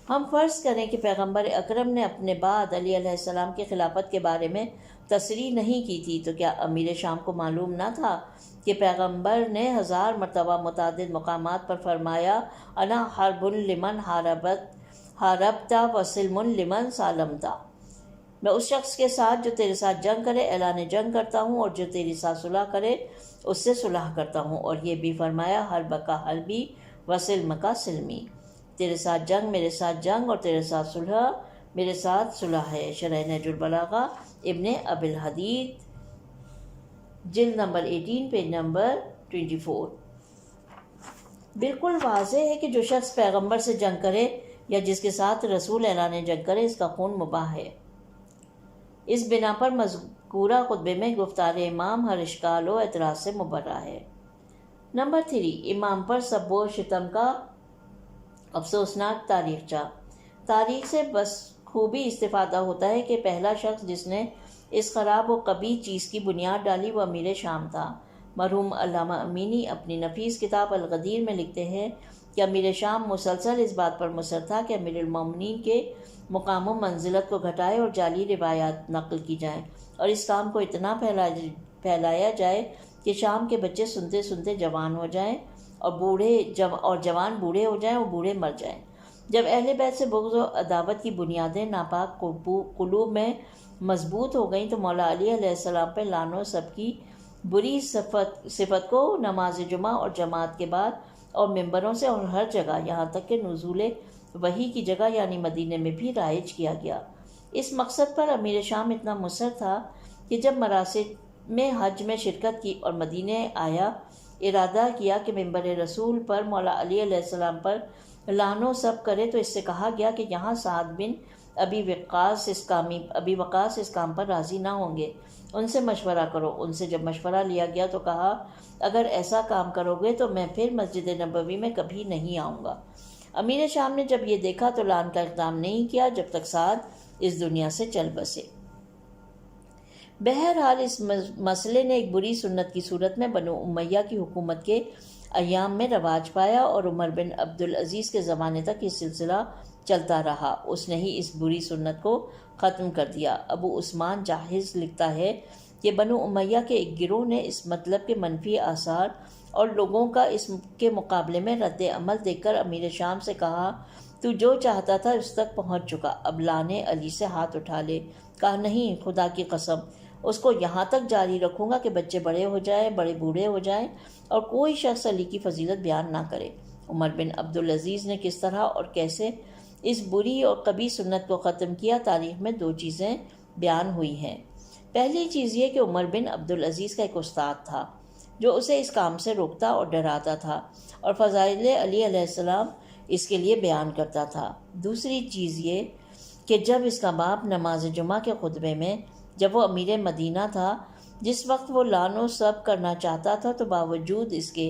ہم فرض کریں کہ پیغمبر اکرم نے اپنے بعد علی علیہ السلام کی خلافت کے بارے میں تصریح نہیں کی تھی، تو کیا امیر شام کو معلوم نہ تھا کہ پیغمبر نے 1000 مرتبہ متعدد مقامات پر فرمایا انا حرب لمن حاربتا وسلم لمن سالمتا، میں اس شخص کے ساتھ جو تیرے ساتھ جنگ کرے اعلان جنگ کرتا ہوں، اور جو تیری ساتھ صلح کرے اس سے صلح کرتا ہوں، اور یہ بھی فرمایا حرب کا حربی وسلم کا سلمی، تیرے ساتھ جنگ میرے ساتھ جنگ اور تیرے ساتھ صلح میرے ساتھ صلح ہے۔ شرح نہج البلاغہ ابن ابی الحدید جلد نمبر 18 پیج نمبر 24۔ بالکل واضح ہے کہ جو شخص پیغمبر سے جنگ کرے یا جس کے ساتھ رسول اعلان جنگ کرے اس کا خون مباح ہے۔ اس بنا پر مذکورہ خطبے میں گفتار امام ہر اشکال و اعتراض سے مبرہ ہے۔ نمبر 3، امام پر سب و شتم کا افسوسناک تاریخچہ۔ تاریخ سے بس خوبی استفادہ ہوتا ہے کہ پہلا شخص جس نے اس خراب و قبیح چیز کی بنیاد ڈالی وہ امیر شام تھا۔ مرحوم علامہ امینی اپنی نفیس کتاب الغدیر میں لکھتے ہیں کہ امیر شام مسلسل اس بات پر مصر تھا کہ امیر المومنین کے مقام و منزلت کو گھٹائے اور جعلی روایات نقل کی جائیں، اور اس کام کو اتنا پھیلایا جائے کہ شام کے بچے سنتے سنتے جوان ہو جائیں اور جوان بوڑھے ہو جائیں اور بوڑھے مر جائیں۔ جب اہل بیت سے بغض و عداوت کی بنیادیں ناپاک قلوب میں مضبوط ہو گئیں تو مولا علی علیہ السلام پہ لعن و سب کی بری صفت کو نماز جمعہ اور جماعت کے بعد اور ممبروں سے اور ہر جگہ یہاں تک کہ نزول وحی کی جگہ یعنی مدینے میں بھی رائج کیا گیا۔ اس مقصد پر امیر شام اتنا مصر تھا کہ جب مراسم میں حج میں شرکت کی اور مدینے آیا، ارادہ کیا کہ ممبر رسول پر مولا علی علیہ السلام پر لعن و سب کرے، تو اس سے کہا گیا کہ یہاں سعد بن ابی وقاص اس کام پر راضی نہ ہوں گے، ان سے مشورہ کرو۔ ان سے جب مشورہ لیا گیا تو کہا اگر ایسا کام کرو گے تو میں پھر مسجد نبوی میں کبھی نہیں آؤں گا۔ امیر شام نے جب یہ دیکھا تو لعن کا اقدام نہیں کیا جب تک سعد اس دنیا سے چل بسے۔ بہرحال اس مسئلے نے ایک بری سنت کی صورت میں بنو امیہ کی حکومت کے ایام میں رواج پایا اور عمر بن عبدالعزیز کے زمانے تک یہ سلسلہ چلتا رہا۔ اس نے ہی اس بری سنت کو ختم کر دیا۔ ابو عثمان جاہز لکھتا ہے کہ بنو امیہ کے ایک گروہ نے اس مطلب کے منفی آثار اور لوگوں کا اس کے مقابلے میں رد عمل دیکھ کر امیر شام سے کہا تو جو چاہتا تھا اس تک پہنچ چکا، اب لانے علی سے ہاتھ اٹھا لے۔ کہا نہیں، خدا کی قسم اس کو یہاں تک جاری رکھوں گا کہ بچے بڑے ہو جائیں، بڑے بوڑھے ہو جائیں اور کوئی شخص علی کی فضیلت بیان نہ کرے۔ عمر بن عبدالعزیز نے کس طرح اور کیسے اس بری اور قبیح سنت کو ختم کیا، تاریخ میں 2 چیزیں بیان ہوئی ہیں۔ پہلی چیز یہ کہ عمر بن عبدالعزیز کا ایک استاد تھا جو اسے اس کام سے روکتا اور ڈراتا تھا، اور فضائل علی علیہ السلام اس کے لیے بیان کرتا تھا۔ دوسری چیز یہ کہ جب اس کا باپ نماز جمعہ کے خطبے میں جب وہ امیر مدینہ تھا، جس وقت وہ لعن و سب کرنا چاہتا تھا تو باوجود اس کے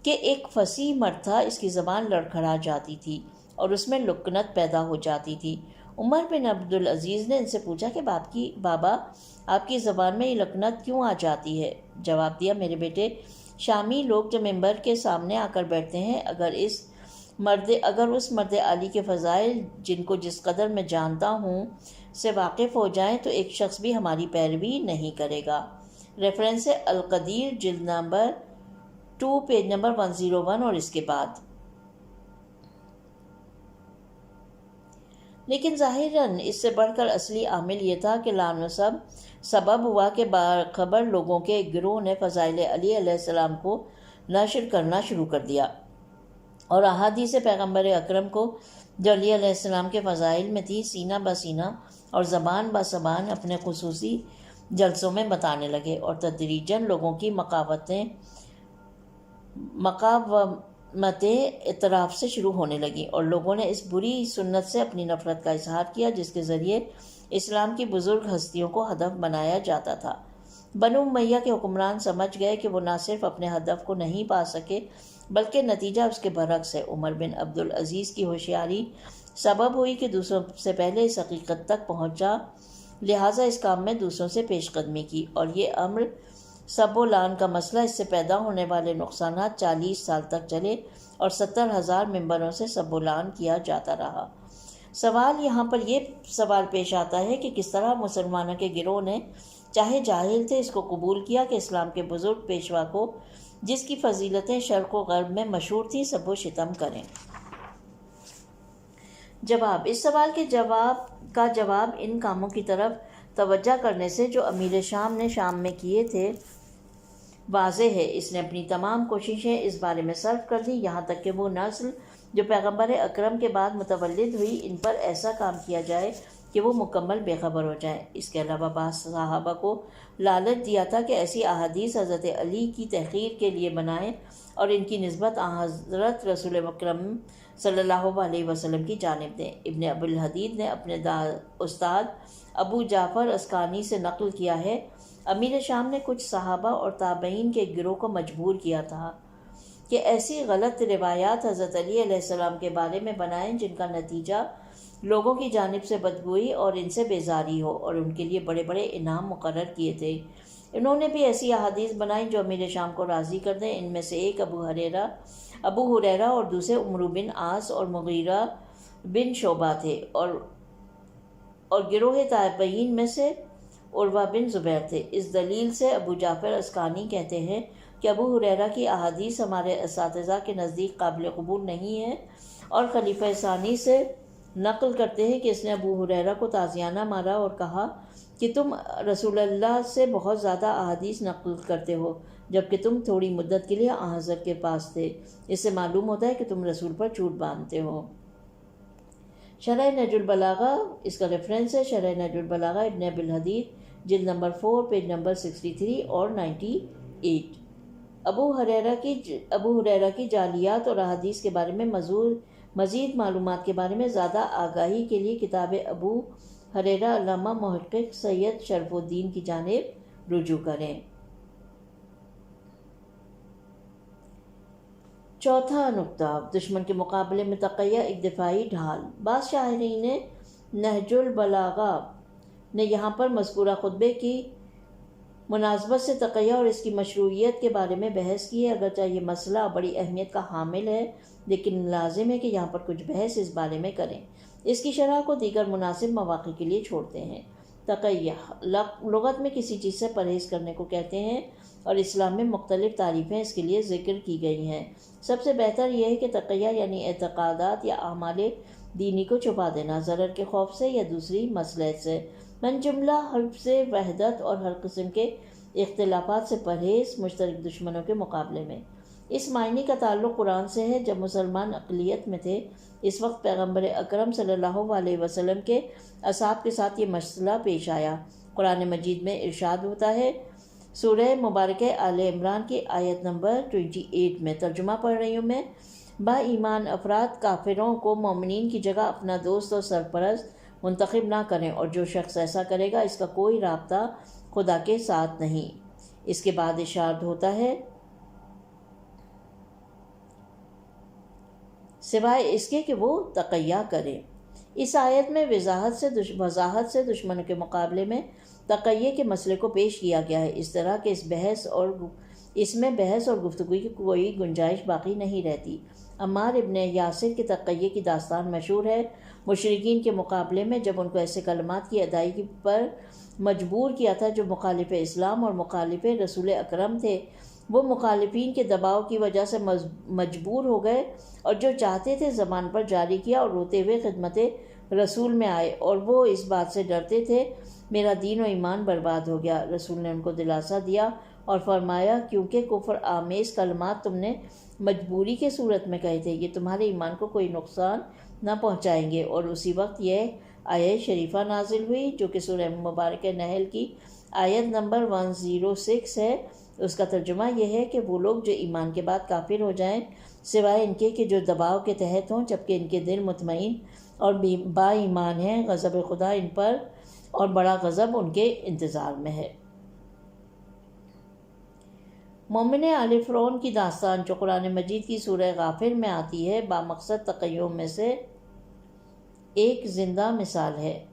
کہ ایک فصیح مرد تھا، اس کی زبان لڑکھڑا جاتی تھی اور اس میں لکنت پیدا ہو جاتی تھی۔ عمر بن عبدالعزیز نے ان سے پوچھا کہ بابا آپ کی زبان میں یہ لکنت کیوں آ جاتی ہے؟ جواب دیا میرے بیٹے، شامی لوگ جو ممبر کے سامنے آ کر بیٹھتے ہیں اگر اس مرد عالی کے فضائل جن کو جس قدر میں جانتا ہوں سے واقف ہو جائیں تو ایک شخص بھی ہماری پیروی نہیں کرے گا۔ ریفرنس القدیر جلد نمبر 2 پیج نمبر 101 اور اس کے بعد۔ لیکن ظاہراً اس سے بڑھ کر اصلی عامل یہ تھا کہ لعن و سبب ہوا کہ باخبر لوگوں کے ایک گروہ نے فضائل علی علیہ السلام کو نشر کرنا شروع کر دیا۔ اور احادیث پیغمبر اکرم کو جو علیہ السلام کے فضائل میں تھی سینہ بہ سینہ اور زبان بہ زبان اپنے خصوصی جلسوں میں بتانے لگے، اور تدریجاً لوگوں کی مقاومتیں اعتراف سے شروع ہونے لگیں، اور لوگوں نے اس بری سنت سے اپنی نفرت کا اظہار کیا جس کے ذریعے اسلام کی بزرگ ہستیوں کو ہدف بنایا جاتا تھا۔ بنو امیہ کے حکمران سمجھ گئے کہ وہ نہ صرف اپنے ہدف کو نہیں پا سکے بلکہ نتیجہ اس کے برعکس ہے۔ عمر بن عبدالعزیز کی ہوشیاری سبب ہوئی کہ دوسروں سے پہلے اس حقیقت تک پہنچا، لہٰذا اس کام میں دوسروں سے پیش قدمی کی، اور یہ امر سب و لعن کا مسئلہ، اس سے پیدا ہونے والے نقصانات 40 سال تک چلے اور 70,000 ممبروں سے سب و لعن کیا جاتا رہا۔ سوال یہاں پر یہ سوال پیش آتا ہے کہ کس طرح مسلمانوں کے گروہ نے، چاہے جاہل تھے، اس کو قبول کیا کہ اسلام کے بزرگ پیشوا کو، جس کی فضیلتیں شرق و غرب میں مشہور تھیں، سب و شتم کریں۔ جواب: اس سوال کے جواب ان کاموں کی طرف توجہ کرنے سے جو امیر شام نے شام میں کیے تھے واضح ہے۔ اس نے اپنی تمام کوششیں اس بارے میں صرف کر دیں، یہاں تک کہ وہ نسل جو پیغمبر اکرم کے بعد متولد ہوئی، ان پر ایسا کام کیا جائے کہ وہ مکمل بے خبر ہو جائیں۔ اس کے علاوہ بعض صحابہ کو لالچ دیا تھا کہ ایسی احادیث حضرت علی کی تحقیر کے لیے بنائیں اور ان کی نسبت حضرت رسول اکرم صلی اللہ علیہ وسلم کی جانب دیں۔ ابن ابی الحدید نے اپنے استاد ابو جعفر اسکانی سے نقل کیا ہے، امیر شام نے کچھ صحابہ اور تابعین کے گروہ کو مجبور کیا تھا کہ ایسی غلط روایات حضرت علی علیہ السلام کے بارے میں بنائیں جن کا نتیجہ لوگوں کی جانب سے بدگوئی اور ان سے بیزاری ہو، اور ان کے لیے بڑے بڑے انعام مقرر کیے تھے۔ انہوں نے بھی ایسی احادیث بنائیں جو امیر شام کو راضی کر دیں۔ ان میں سے ایک ابو ہریرہ اور دوسرے عمرو بن عاص اور مغیرہ بن شعبہ تھے، اور گروہ تابعین میں سے عروہ بن زبیر تھے۔ اس دلیل سے ابو جعفر اسکانی کہتے ہیں کہ ابو ہریرہ کی احادیث ہمارے اساتذہ کے نزدیک قابل قبول نہیں ہے، اور خلیفہ ثانی سے نقل کرتے ہیں کہ اس نے ابو ہریرہ کو تازیانہ مارا اور کہا کہ تم رسول اللہ سے بہت زیادہ احادیث نقل کرتے ہو جبکہ تم تھوڑی مدت کے لیے حضرت کے پاس تھے، اس سے معلوم ہوتا ہے کہ تم رسول پر جھوٹ باندھتے ہو۔ شرح نہج البلاغہ، اس کا ریفرنس ہے شرح نہج البلاغہ ابن ابی الحدید، جلد نمبر 4، پیج نمبر 63 اور 98۔ ابو ہریرہ کی جعلیات اور احادیث کے بارے میں مزید معلومات کے بارے میں زیادہ آگاہی کے لیے کتاب ابو ہریرہ علامہ محقق سید شرف الدین کی جانب رجوع کریں۔ چوتھا نکتہ، دشمن کے مقابلے میں تقیہ ایک دفاعی ڈھال۔ بعض شارحین نہج البلاغہ نے یہاں پر مذکورہ خطبے کی مناسبت سے تقیہ اور اس کی مشروعیت کے بارے میں بحث کی ہے۔ اگرچہ یہ مسئلہ بڑی اہمیت کا حامل ہے، لیکن لازم ہے کہ یہاں پر کچھ بحث اس بارے میں کریں۔ اس کی شرح کو دیگر مناسب مواقع کے لیے چھوڑتے ہیں۔ تقیہ لغت میں کسی چیز سے پرہیز کرنے کو کہتے ہیں، اور اسلام میں مختلف تعریفیں اس کے لیے ذکر کی گئی ہیں۔ سب سے بہتر یہ ہے کہ تقیہ یعنی اعتقادات یا اعمال دینی کو چھپا دینا، ضرر کے خوف سے یا دوسری مصلحت سے، من جملہ حلف سے وحدت اور ہر قسم کے اختلافات سے پرہیز مشترک دشمنوں کے مقابلے میں۔ اس معنی کا تعلق قرآن سے ہے۔ جب مسلمان اقلیت میں تھے، اس وقت پیغمبر اکرم صلی اللہ علیہ وسلم کے اصحاب کے ساتھ یہ مسئلہ پیش آیا۔ قرآن مجید میں ارشاد ہوتا ہے، سورہ مبارکہ آل عمران کی آیت نمبر 28 میں، ترجمہ پڑھ رہی ہوں میں، با ایمان افراد کافروں کو مومنین کی جگہ اپنا دوست اور سرپرست منتخب نہ کریں، اور جو شخص ایسا کرے گا اس کا کوئی رابطہ خدا کے ساتھ نہیں۔ اس کے بعد ارشاد ہوتا ہے، سوائے اس کے کہ وہ تقیہ کرے۔ اس آیت میں وضاحت سے دشمنوں کے مقابلے میں تقیہ کے مسئلے کو پیش کیا گیا ہے، اس طرح کہ اس میں بحث اور گفتگو کی کوئی گنجائش باقی نہیں رہتی۔ عمار ابن یاسر کے تقیہ کی داستان مشہور ہے۔ مشرکین کے مقابلے میں جب ان کو ایسے کلمات کی ادائیگی پر مجبور کیا تھا جو مخالف اسلام اور مخالف رسول اکرم تھے، وہ مخالفین کے دباؤ کی وجہ سے مجبور ہو گئے، اور جو چاہتے تھے زبان پر جاری کیا اور روتے ہوئے خدمت رسول میں آئے، اور وہ اس بات سے ڈرتے تھے میرا دین و ایمان برباد ہو گیا۔ رسول نے ان کو دلاسا دیا اور فرمایا کیونکہ کفر آمیز کلمات تم نے مجبوری کے صورت میں کہے تھے یہ تمہارے ایمان کو کوئی نقصان نہ پہنچائیں گے۔ اور اسی وقت یہ آیت شریفہ نازل ہوئی جو کہ سورہ مبارکہ نحل کی آیت نمبر 106 ہے۔ اس کا ترجمہ یہ ہے کہ وہ لوگ جو ایمان کے بعد کافر ہو جائیں سوائے ان کے کہ جو دباؤ کے تحت ہوں جبکہ ان کے دل مطمئن اور با ایمان ہیں، غضب خدا ان پر اور بڑا غضب ان کے انتظار میں ہے۔ مومن آل فرعون کی داستان جو قرآن مجید کی سورہ غافر میں آتی ہے بامقصد تقیّم میں سے ایک زندہ مثال ہے۔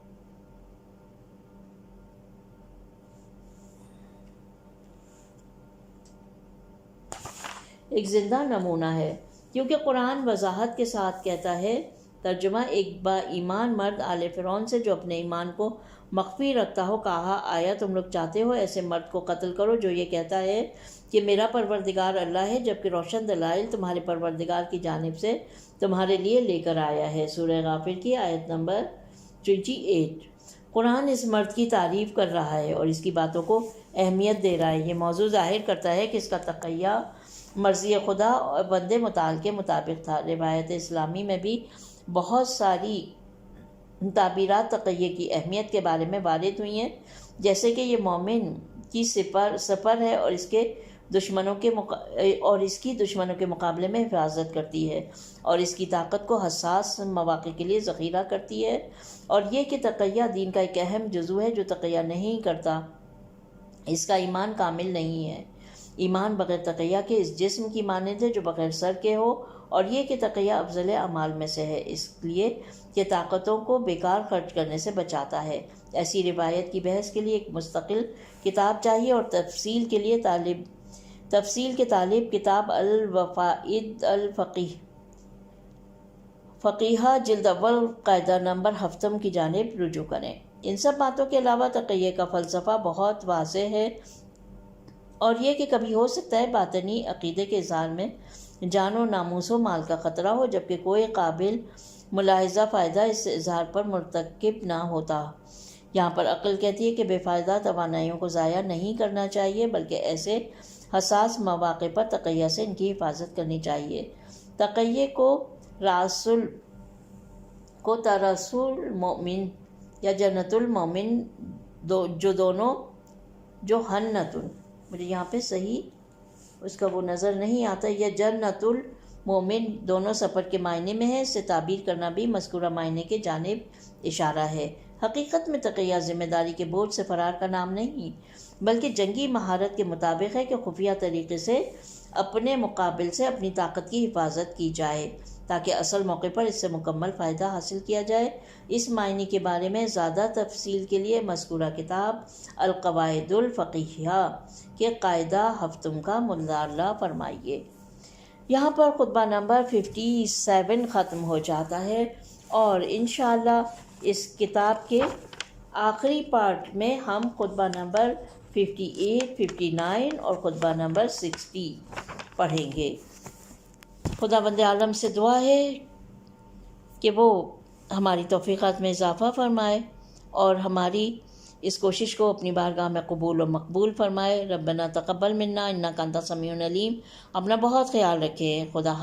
ایک زندہ نمونہ ہے کیونکہ قرآن وضاحت کے ساتھ کہتا ہے، ترجمہ ایک با ایمان مرد آل فرعون سے جو اپنے ایمان کو مخفی رکھتا ہو کہا، آیا تم لوگ چاہتے ہو ایسے مرد کو قتل کرو جو یہ کہتا ہے کہ میرا پروردگار اللہ ہے، جبکہ روشن دلائل تمہارے پروردگار کی جانب سے تمہارے لیے لے کر آیا ہے۔ سورہ غافر کی آیت نمبر 28۔ قرآن اس مرد کی تعریف کر رہا ہے اور اس کی باتوں کو اہمیت دے رہا ہے۔ یہ موضوع ظاہر کرتا ہے کہ اس کا تقیہ مرضی خدا اور بند متعال کے مطابق تھا۔ روایت اسلامی میں بھی بہت ساری تعبیرات تقیہ کی اہمیت کے بارے میں وارد ہوئی ہیں، جیسے کہ یہ مومن کی سپر ہے اور اس کی دشمنوں کے مقابلے میں حفاظت کرتی ہے اور اس کی طاقت کو حساس مواقع کے لیے ذخیرہ کرتی ہے، اور یہ کہ تقیہ دین کا ایک اہم جزو ہے۔ جو تقیہ نہیں کرتا اس کا ایمان کامل نہیں ہے۔ ایمان بغیر تقیہ کے اس جسم کی مانند ہے جو بغیر سر کے ہو، اور یہ کہ تقیہ افضل اعمال میں سے ہے اس لیے کہ طاقتوں کو بیکار خرچ کرنے سے بچاتا ہے۔ ایسی روایت کی بحث کے لیے ایک مستقل کتاب چاہیے اور تفصیل کے طالب کتاب الفوائد فقیہ جلد اول قاعدہ نمبر 7 کی جانب رجوع کریں۔ ان سب باتوں کے علاوہ تقیہ کا فلسفہ بہت واضح ہے، اور یہ کہ کبھی ہو سکتا ہے باطنی عقیدے کے اظہار میں جان و ناموس و مال کا خطرہ ہو، جبکہ کوئی قابل ملاحظہ فائدہ اس اظہار پر مرتکب نہ ہوتا۔ یہاں پر عقل کہتی ہے کہ بے فائدہ توانائیوں کو ضائع نہیں کرنا چاہیے، بلکہ ایسے حساس مواقع پر تقیہ سے ان کی حفاظت کرنی چاہیے۔ تقیہ کو ترسل المومن یا جنت المومن جو ہنتن، مجھے یہاں پہ صحیح اس کا وہ نظر نہیں آتا، یہ جنت المومن دونوں سفر کے معنی میں ہے، اس سے تعبیر کرنا بھی مذکورہ معنی کے جانب اشارہ ہے۔ حقیقت میں تقیہ ذمہ داری کے بوجھ سے فرار کا نام نہیں، بلکہ جنگی مہارت کے مطابق ہے کہ خفیہ طریقے سے اپنے مقابل سے اپنی طاقت کی حفاظت کی جائے تاکہ اصل موقع پر اس سے مکمل فائدہ حاصل کیا جائے۔ اس معنی کے بارے میں زیادہ تفصیل کے لیے مذکورہ کتاب القواعد الفقہیہ کے قاعدہ 7 کا مطالعہ فرمائیے۔ یہاں پر خطبہ نمبر 57 ختم ہو جاتا ہے، اور انشاءاللہ اس کتاب کے آخری پارٹ میں ہم خطبہ نمبر 58، 59 اور خطبہ نمبر 60 پڑھیں گے۔ خداوند عالم سے دعا ہے کہ وہ ہماری توفیقات میں اضافہ فرمائے اور ہماری اس کوشش کو اپنی بارگاہ میں قبول و مقبول فرمائے۔ ربنا تقبل منا انک انت السمیع العلیم۔ اپنا بہت خیال رکھیں۔ خدا حافظ۔